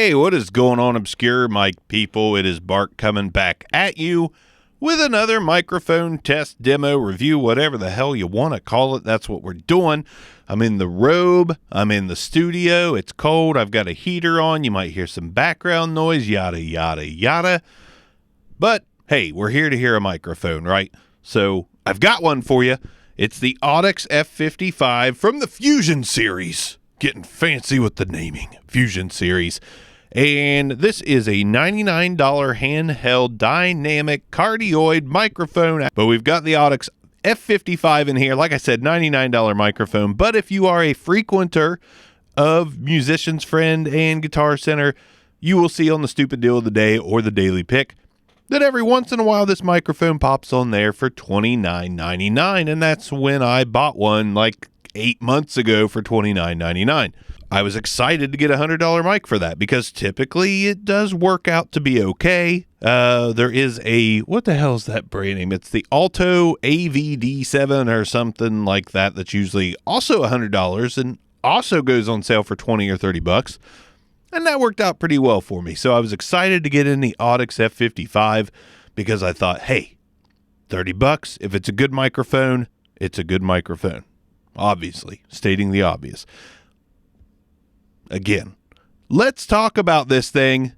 Hey, what is going on, obscure mic people? It is Bart coming back at you with another microphone test demo review, whatever the hell you want to call it. That's what we're doing. I'm in the robe. I'm in the studio. It's cold. I've got a heater on. You might hear some background noise, yada, yada, yada. But hey, we're here to hear a microphone, right? So I've got one for you. It's the Audix F55 from the Fusion series. Getting fancy with the naming. Fusion series. And this is a $99 handheld dynamic cardioid microphone. But we've got the Audix F55 in here. Like I said, $99 microphone. But if you are a frequenter of Musician's Friend and Guitar Center, you will see on the Stupid Deal of the Day or the Daily Pick that every once in a while this microphone pops on there for $29.99. And that's when I bought one like 8 months ago for $29.99. I was excited to get a $100 mic for that because typically it does work out to be okay. There is a, what the hell is that brand name? It's the Alto AVD7 or something like that. That's usually also $100 and also goes on sale for 20 or 30 bucks. And that worked out pretty well for me. So I was excited to get in the Audix F55 because I thought, hey, 30 bucks. If it's a good microphone, it's a good microphone. Obviously, stating the obvious. Again, let's talk about this thing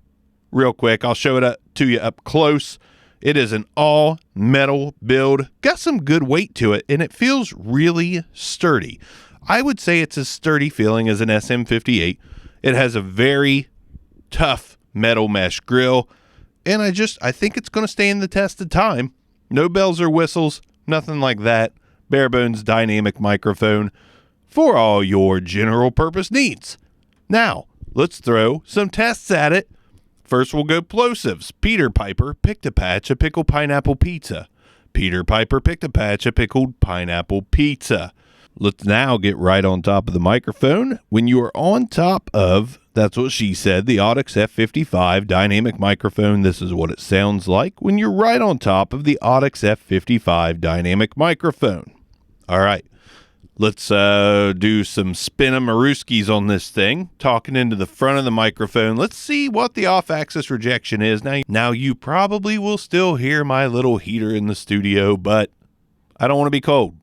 real quick. I'll show it to you up close. It is an all metal build. Got some good weight to it, and it feels really sturdy. I would say it's as sturdy feeling as an SM58. It has a very tough metal mesh grill, and I think it's going to stand the test of time. No bells or whistles, nothing like that. Bare bones dynamic microphone for all your general purpose needs. Now, let's throw some tests at it. First, we'll go plosives. Peter Piper picked a patch of pickled pineapple pizza. Peter Piper picked a patch of pickled pineapple pizza. Let's now get right on top of the microphone. When you are on top of, that's what she said, the Audix F55 dynamic microphone, this is what it sounds like when you're right on top of the Audix F55 dynamic microphone. All right, let's do some spin-a-maruskis on this thing, talking into the front of the microphone. Let's see what the off-axis rejection is. Now, you probably will still hear my little heater in the studio, but I don't want to be cold,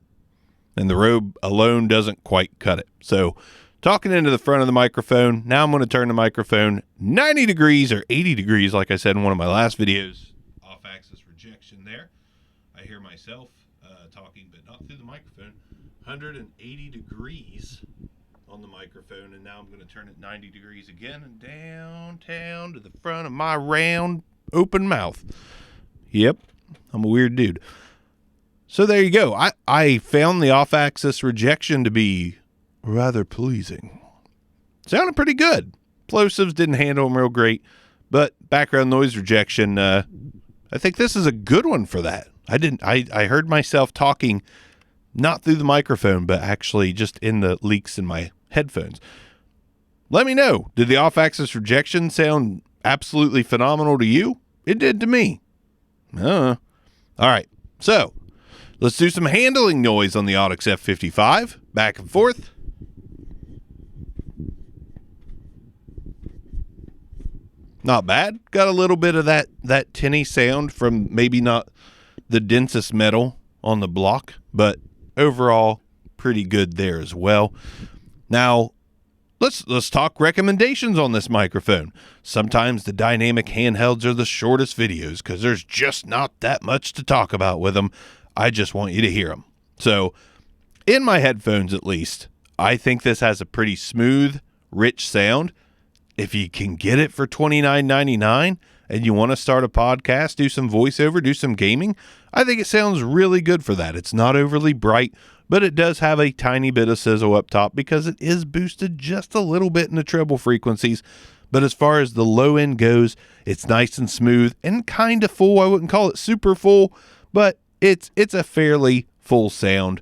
and the robe alone doesn't quite cut it. So, talking into the front of the microphone, now I'm going to turn the microphone 90 degrees or 80 degrees, like I said in one of my last videos. Off-axis rejection there. I hear myself talking, but not through the microphone. 180 degrees on the microphone, and now I'm going to turn it 90 degrees again and downtown to the front of my round open mouth. Yep, I'm a weird dude. So there you go. I found the off-axis rejection to be rather pleasing. Sounded pretty good. Plosives didn't handle them real great, but background noise rejection, I think this is a good one for that. I heard myself talking not through the microphone, but actually just in the leaks in my headphones. Let me know. Did the off-axis rejection sound absolutely phenomenal to you? It did to me. All right. So let's do some handling noise on the Audix F55. Back and forth. Not bad. Got a little bit of that tinny sound from maybe not the densest metal on the block, but overall pretty good there as well. Now, let's talk recommendations on this microphone. Sometimes the dynamic handhelds are the shortest videos because there's just not that much to talk about with them. I just want you to hear them. So, in my headphones at least, I think this has a pretty smooth, rich sound. If you can get it for $29.99 and you want to start a podcast, do some voiceover, do some gaming, I think it sounds really good for that. It's not overly bright, but it does have a tiny bit of sizzle up top because it is boosted just a little bit in the treble frequencies. But as far as the low end goes, it's nice and smooth and kind of full. I wouldn't call it super full, but it's a fairly full sound.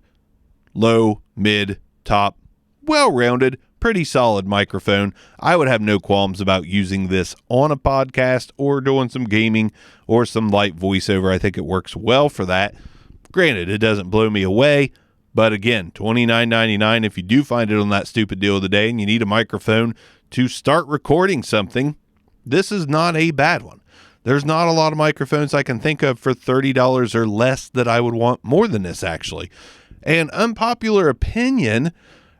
Low, mid, top, well-rounded, pretty solid microphone. I would have no qualms about using this on a podcast or doing some gaming or some light voiceover. I think it works well for that. Granted, it doesn't blow me away, but again, $29.99 if you do find it on that Stupid Deal of the Day and you need a microphone to start recording something, this is not a bad one. There's not a lot of microphones I can think of for $30 or less that I would want more than this, actually. And unpopular opinion,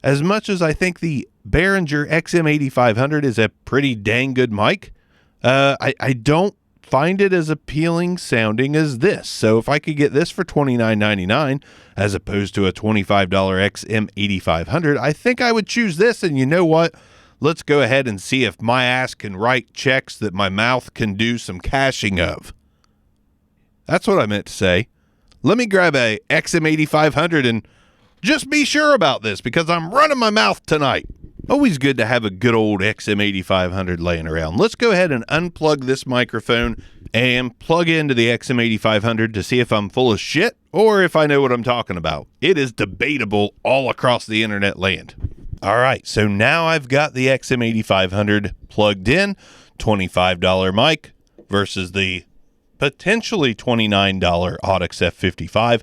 as much as I think the Behringer XM8500 is a pretty dang good mic, I don't find it as appealing sounding as this. So if I could get this for $29.99 as opposed to a $25 XM8500, I think I would choose this. And you know what? Let's go ahead and see if my ass can write checks that my mouth can do some cashing of. That's what I meant to say. Let me grab a XM8500 and just be sure about this because I'm running my mouth tonight. Always good to have a good old XM8500 laying around. Let's go ahead and unplug this microphone and plug into the XM8500 to see if I'm full of shit or if I know what I'm talking about. It is debatable all across the internet land. All right, so now I've got the XM8500 plugged in, $25 mic versus the potentially $29 Audix F55.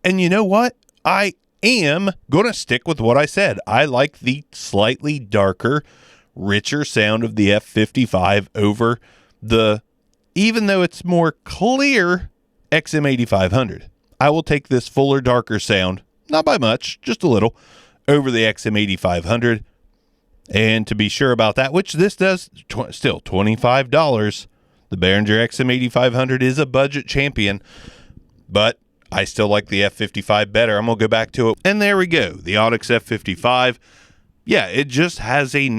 And you know what? I am going to stick with what I said. I like the slightly darker, richer sound of the F55 over the, even though it's more clear, XM8500. I will take this fuller, darker sound, not by much, just a little, over the XM8500. And to be sure about that, which this does, still $25, the Behringer XM8500 is a budget champion, but I still like the F55 better. I'm going to go back to it. And there we go. The Audix F55. Yeah, it just has a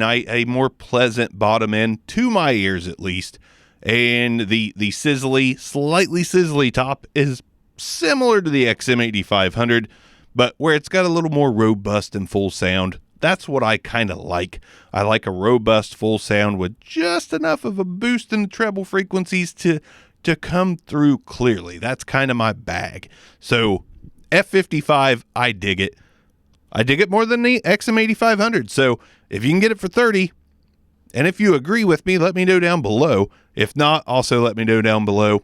more pleasant bottom end to my ears at least. And the slightly sizzly top is similar to the XM8500, but where it's got a little more robust and full sound. That's what I kind of like. I like a robust full sound with just enough of a boost in the treble frequencies to come through clearly. That's kind of my bag. So F55, I dig it. I dig it more than the XM8500. So if you can get it for $30, and if you agree with me, let me know down below. If not, also let me know down below.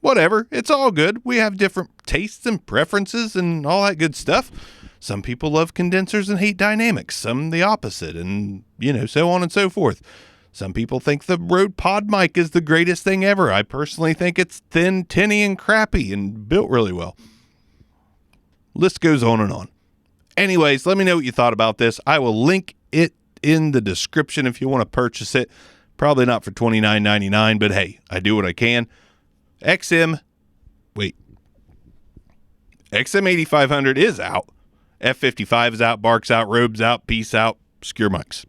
Whatever, it's all good. We have different tastes and preferences and all that good stuff. Some people love condensers and hate dynamics, some the opposite, and, so on and so forth. Some people think the Rode Pod mic is the greatest thing ever. I personally think it's thin, tinny, and crappy and built really well. List goes on and on. Anyways, let me know what you thought about this. I will link it in the description if you want to purchase it. Probably not for $29.99, but hey, I do what I can. XM8500 is out. F55 is out, Bark's out, Robe's out, Peace out, Secure Mics.